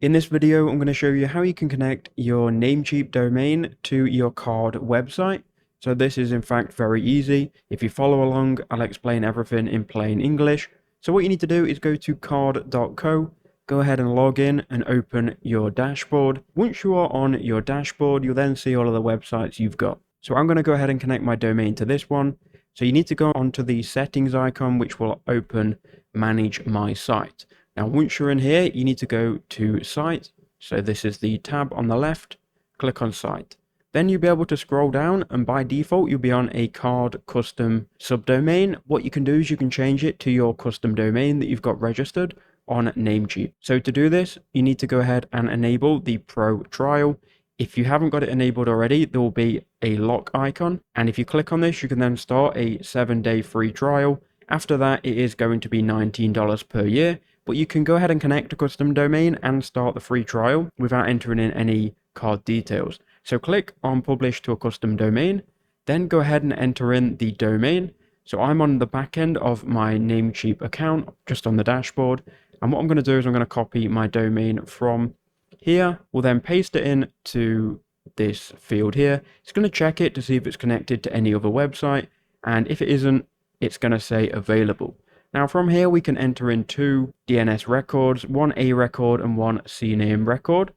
In this video, I'm going to show you how you can connect your NameCheap domain to your card website. So this is in fact very easy. If you follow along, I'll explain everything in plain English. So what you need to do is go to card.co, go ahead and log in and open your dashboard. Once you are on your dashboard, you'll then see all of the websites you've got. So I'm going to go ahead and connect my domain to this one. So you need to go onto the settings icon, which will open Manage My Site. Now, once you're in here, you need to go to Site. So this is the tab on the left. Click on Site. Then you'll be able to scroll down, and by default, you'll be on a card custom subdomain. What you can do is you can change it to your custom domain that you've got registered on NameCheap. So to do this, you need to go ahead and enable the Pro trial. If you haven't got it enabled already, there will be a lock icon. And if you click on this, you can then start a 7-day free trial. After that, it is going to be $19 per year. But you can go ahead and connect a custom domain and start the free trial without entering in any card details. So click on publish to a custom domain, then go ahead and enter in the domain. So I'm on the back end of my NameCheap account, just on the dashboard. And what I'm going to do is I'm going to copy my domain from here. We'll then paste it in to this field here. It's going to check it to see if it's connected to any other website. And if it isn't, it's going to say available. Now from here we can enter in two DNS records, one A record and one CNAME record.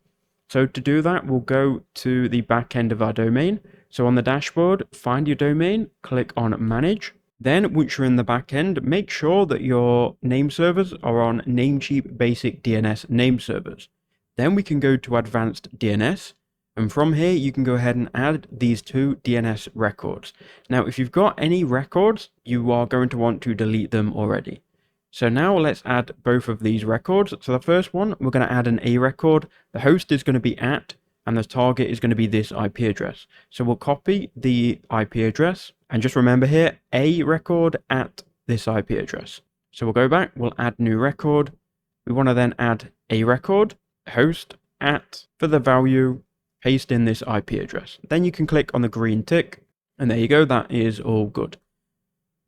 So to do that, we'll go to the back end of our domain. So on the dashboard, find your domain, click on Manage. Then once you're in the back end, make sure that your name servers are on NameCheap Basic DNS name servers. Then we can go to Advanced DNS. And from here, you can go ahead and add these two DNS records. Now, if you've got any records, you are going to want to delete them already. So now let's add both of these records. So the first one, we're going to add an A record. The host is going to be @ and the target is going to be this IP address. So we'll copy the IP address. And just remember here, A record @ this IP address. So we'll go back, we'll add new record. We want to then add A record, host @ for the value, paste in this IP address. Then you can click on the green tick, and there you go, that is all good.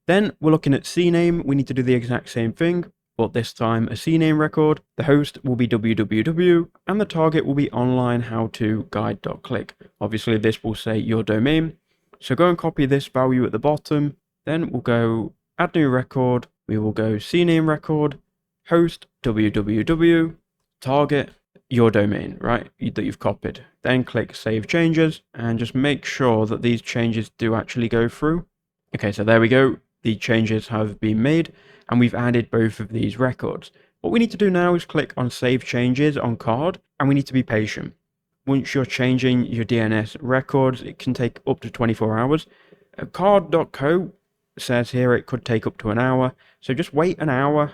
Then we're looking at CNAME. We need to do the exact same thing, but this time a CNAME record. The host will be www, and the target will be onlinehowtoguide.click. Obviously, this will say your domain. So go and copy this value at the bottom. Then we'll go add new record. We will go CNAME record, host www, target, your domain, right, that you've copied. Then click Save Changes and just make sure that these changes do actually go through. Okay, so there we go. The changes have been made and we've added both of these records. What we need to do now is click on Save Changes on card, and we need to be patient. Once you're changing your DNS records, it can take up to 24 hours. Card.co says here it could take up to an hour. So just wait an hour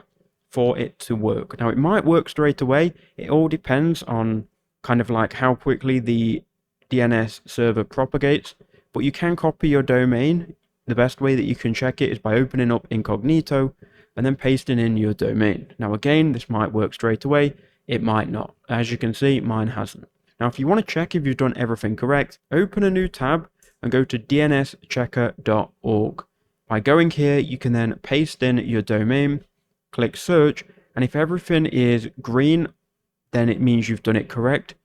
for it to work. Now it might work straight away. It all depends on kind of like how quickly the DNS server propagates, but you can copy your domain. The best way that you can check it is by opening up incognito and then pasting in your domain. Now again, this might work straight away. It might not. As you can see, mine hasn't. Now if you want to check if you've done everything correct, open a new tab and go to dnschecker.org. By going here, you can then paste in your domain, click search, and if everything is green, then it means you've done it correct.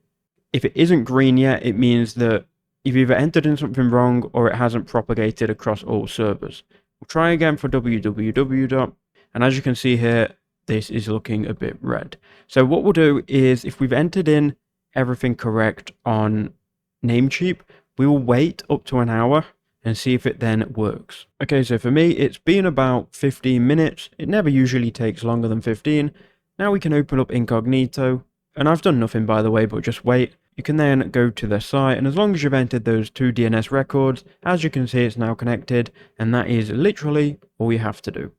If it isn't green yet, it means that you've either entered in something wrong or it hasn't propagated across all servers. We'll try again for www. And as you can see here, this is looking a bit red. So what we'll do is, if we've entered in everything correct on NameCheap, we will wait up to an hour and see if it then works. Okay, so for me, it's been about 15 minutes. It never usually takes longer than 15. Now we can open up incognito, and I've done nothing by the way, but just wait. You can then go to the site, and as long as you've entered those two DNS records, as you can see, it's now connected, and that is literally all you have to do.